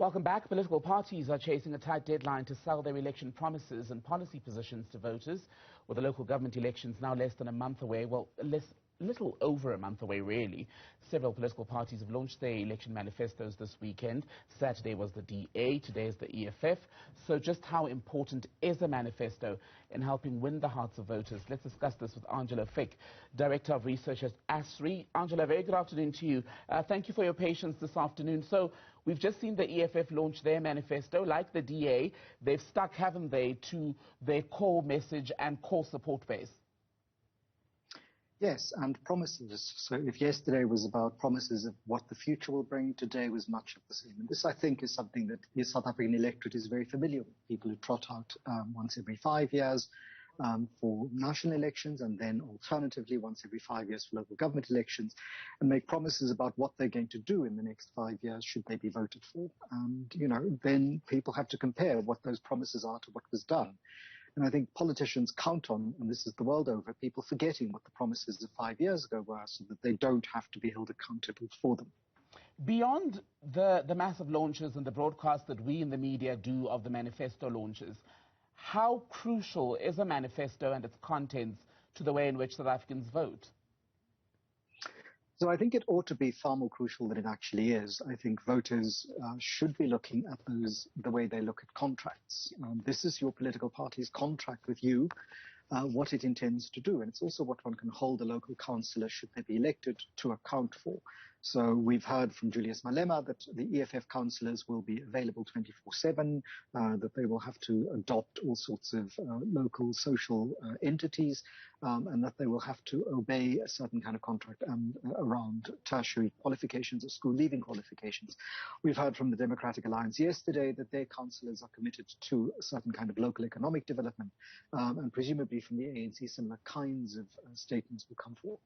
Welcome back. Political parties are chasing a tight deadline to sell their election promises and policy positions to voters, with the local government elections now less than a month away. Well, little over a month away, really. Several political parties have launched their election manifestos this weekend. Saturday was the DA, today is the EFF. So just how important is a manifesto in helping win the hearts of voters? Let's discuss this with Angelo Fick, Director of Research at ASRI. Angelo, very good afternoon to you. Thank you for your patience this afternoon. So we've just seen the EFF launch their manifesto. Like the DA, they've stuck, haven't they, to their core message and core support base? Yes, and promises. So if yesterday was about promises of what the future will bring, today was much of the same. And this, I think, is something that the South African electorate is very familiar with. People who trot out once every 5 years for national elections, and then alternatively once every 5 years for local government elections, and make promises about what they're going to do in the next 5 years should they be voted for. And, then people have to compare what those promises are to what was done. And I think politicians count on, and this is the world over, people forgetting what the promises of 5 years ago were so that they don't have to be held accountable for them. Beyond the massive launches and the broadcast that we in the media do of the manifesto launches, how crucial is a manifesto and its contents to the way in which South Africans vote? So I think it ought to be far more crucial than it actually is. I think voters should be looking at the way they look at contracts. This is your political party's contract with you, what it intends to do. And it's also what one can hold a local councillor, should they be elected, to account for. So we've heard from Julius Malema that the EFF councillors will be available 24/7, that they will have to adopt all sorts of local social entities, and that they will have to obey a certain kind of contract around tertiary qualifications or school leaving qualifications. We've heard from the Democratic Alliance yesterday that their councillors are committed to a certain kind of local economic development, and presumably from the ANC similar kinds of statements will come forth.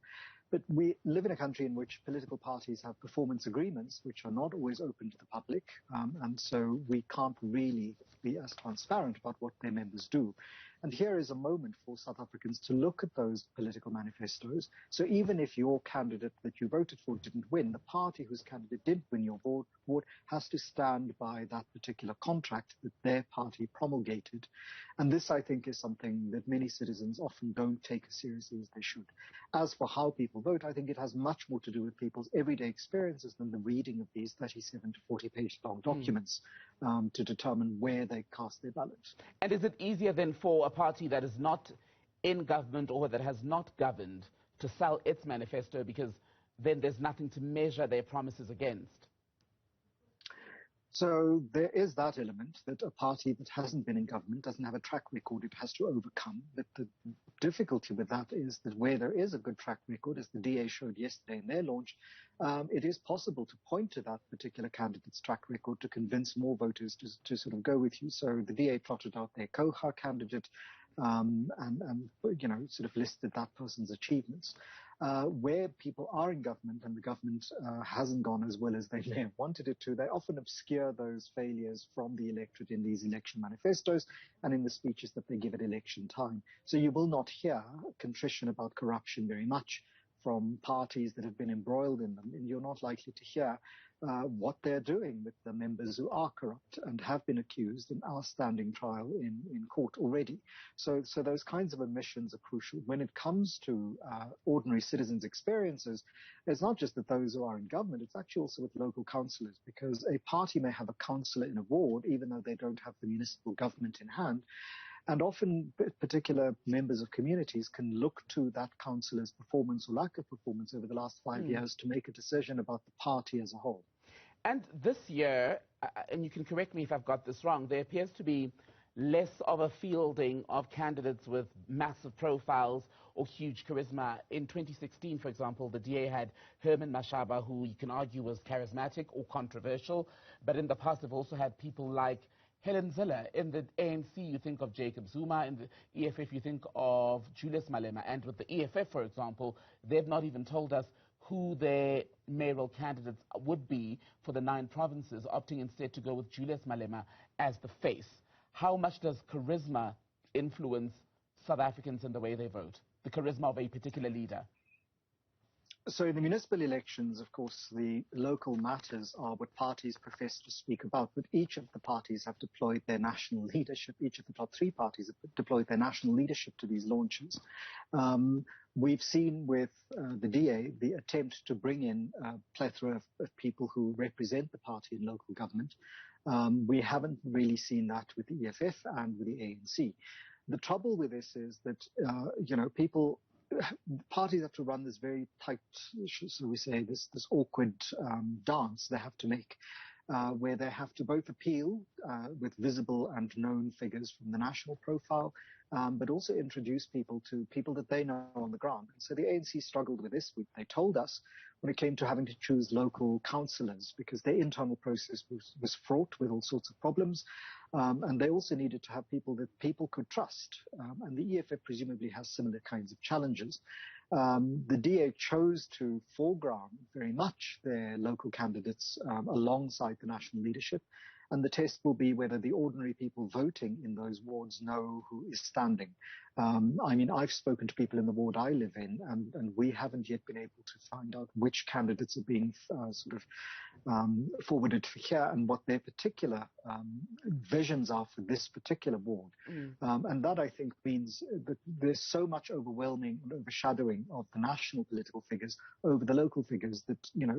But we live in a country in which political parties have performance agreements which are not always open to the public, and so we can't really be as transparent about what their members do. And here is a moment for South Africans to look at those political manifestos. So even if your candidate that you voted for didn't win, the party whose candidate did win your vote has to stand by that particular contract that their party promulgated. And this, I think, is something that many citizens often don't take as seriously as they should. As for how people vote, I think it has much more to do with people's everyday experiences than the reading of these 37 to 40-page long documents to determine where they cast their ballot. And is it easier then for a party that is not in government or that has not governed to sell its manifesto, because then there's nothing to measure their promises against? So there is that element, that a party that hasn't been in government doesn't have a track record it has to overcome. But the difficulty with that is that where there is a good track record, as the DA showed yesterday in their launch, it is possible to point to that particular candidate's track record to convince more voters to sort of go with you. So the DA plotted out their Koha candidate, and sort of listed that person's achievements. Where people are in government and the government hasn't gone as well as they may have wanted it to, they often obscure those failures from the electorate in these election manifestos and in the speeches that they give at election time. So you will not hear contrition about corruption very much from parties that have been embroiled in them, and you're not likely to hear what they're doing with the members who are corrupt and have been accused and are standing trial in court already. So those kinds of omissions are crucial. When it comes to ordinary citizens' experiences, it's not just that those who are in government, it's actually also with local councillors, because a party may have a councillor in a ward even though they don't have the municipal government in hand. And often particular members of communities can look to that councillor's performance or lack of performance over the last 5 years to make a decision about the party as a whole. And this year, and you can correct me if I've got this wrong, there appears to be less of a fielding of candidates with massive profiles or huge charisma. In 2016, for example, the DA had Herman Mashaba, who you can argue was charismatic or controversial, but in the past they've also had people like Helen Zille. In the ANC, you think of Jacob Zuma. In the EFF, you think of Julius Malema. And with the EFF, for example, they've not even told us who their mayoral candidates would be for the 9 provinces, opting instead to go with Julius Malema as the face. How much does charisma influence South Africans in the way they vote? The charisma of a particular leader? So in the municipal elections, of course, the local matters are what parties profess to speak about, but each of the parties have deployed their national leadership. Each of the top three parties have deployed their national leadership to these launches. We've seen with the DA the attempt to bring in a plethora of people who represent the party in local government. We haven't really seen that with the EFF and with the ANC. The trouble with this is that, parties have to run this very tight, so we say, this awkward dance they have to make, where they have to both appeal with visible and known figures from the national profile, but also introduce people to people that they know on the ground. And so the ANC struggled with this. They told us when it came to having to choose local councillors, because their internal process was fraught with all sorts of problems. And they also needed to have people that people could trust. And the EFF presumably has similar kinds of challenges. The DA chose to foreground very much their local candidates alongside the national leadership. And the test will be whether the ordinary people voting in those wards know who is standing. I've spoken to people in the ward I live in, and we haven't yet been able to find out which candidates are being forwarded to here and what their particular visions are for this particular ward. And that, I think, means that there's so much overwhelming and overshadowing of the national political figures over the local figures that,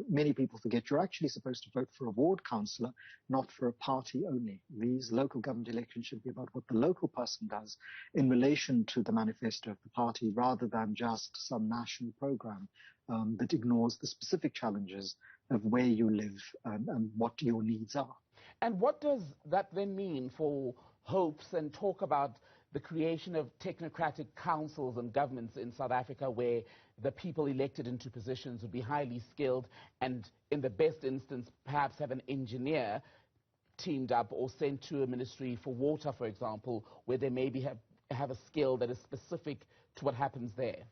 many people forget you're actually supposed to vote for a ward councillor, not for a party only. These local government elections should be about what the local person does in relation to the manifesto of the party, rather than just some national program that ignores the specific challenges of where you live and what your needs are. And what does that then mean for hopes and talk about the creation of technocratic councils and governments in South Africa, where the people elected into positions would be highly skilled and, in the best instance, perhaps have an engineer teamed up or sent to a ministry for water, for example, where they maybe have a skill that is specific to what happens there?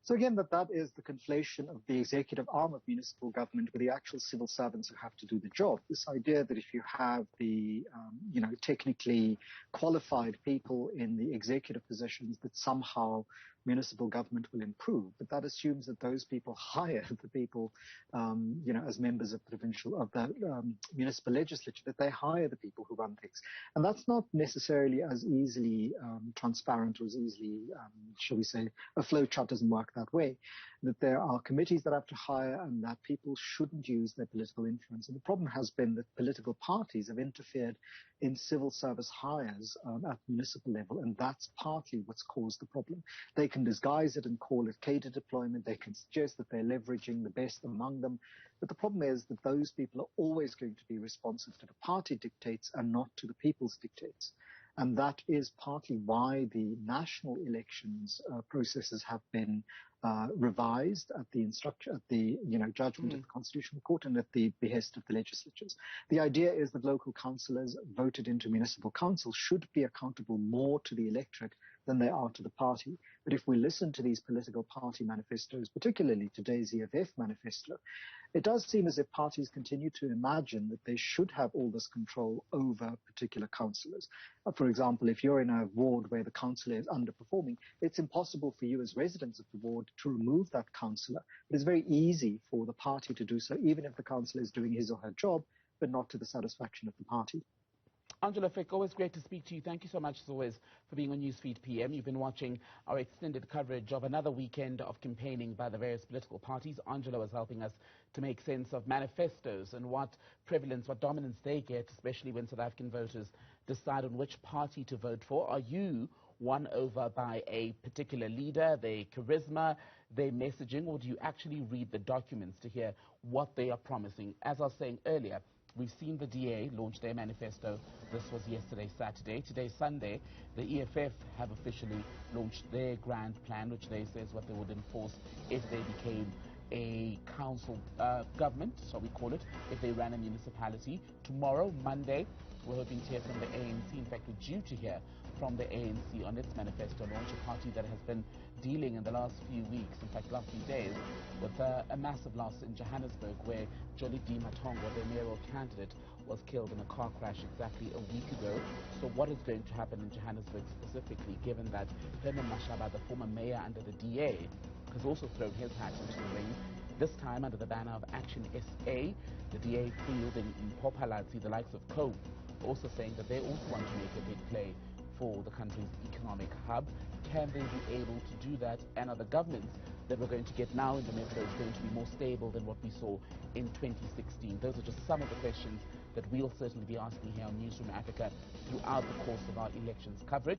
So again, that is the conflation of the executive arm of municipal government with the actual civil servants who have to do the job. This idea that if you have the, technically qualified people in the executive positions, that somehow municipal government will improve. But that assumes that those people hire the people, as members of the municipal legislature, that they hire the people who run things. And that's not necessarily as easily transparent or as easily, shall we say, a flowchart doesn't work that way. That there are committees that have to hire and that people shouldn't use their political influence. And the problem has been that political parties have interfered in civil service hires at municipal level, and that's partly what's caused the problem. They can disguise it and call it cadre deployment. They can suggest that they're leveraging the best among them. But the problem is that those people are always going to be responsive to the party dictates and not to the people's dictates. And that is partly why the national elections processes have been revised at the judgment of the Constitutional Court and at the behest of the legislatures. The idea is that local councillors voted into municipal council should be accountable more to the electorate than they are to the party. But if we listen to these political party manifestos, particularly today's EFF manifesto, it does seem as if parties continue to imagine that they should have all this control over particular councillors. For example, if you're in a ward where the councillor is underperforming, it's impossible for you as residents of the ward to remove that councillor. It is very easy for the party to do so, even if the councillor is doing his or her job, but not to the satisfaction of the party. Angelo Fick, always great to speak to you. Thank you so much, as always, for being on Newsfeed PM. You've been watching our extended coverage of another weekend of campaigning by the various political parties. Angelo is helping us to make sense of manifestos and what prevalence, what dominance they get, especially when South African voters decide on which party to vote for. Are you won over by a particular leader, their charisma, their messaging, or do you actually read the documents to hear what they are promising? As I was saying earlier, we've seen the DA launch their manifesto. This was yesterday, Saturday. Today, Sunday, the EFF have officially launched their grand plan, which they say is what they would enforce if they became a council government, so we call it, if they ran a municipality. Tomorrow, Monday, we're hoping to hear from the ANC. In fact, we're due to hear from the ANC on its manifesto launch, a party that has been dealing in the last few weeks, in fact last few days, with a massive loss in Johannesburg, where Jolly Matongo, their mayoral candidate, was killed in a car crash exactly a week ago. So what is going to happen in Johannesburg specifically, given that Herman Mashaba, the former mayor under the DA, has also thrown his hat into the ring, this time under the banner of Action SA, the DA fielding Mpopalazi, the likes of Cove, also saying that they also want to make a big play for the country's economic hub. Can they be able to do that? And are the governments that we're going to get now in the metros going to be more stable than what we saw in 2016? Those are just some of the questions that we'll certainly be asking here on Newzroom Afrika throughout the course of our elections coverage.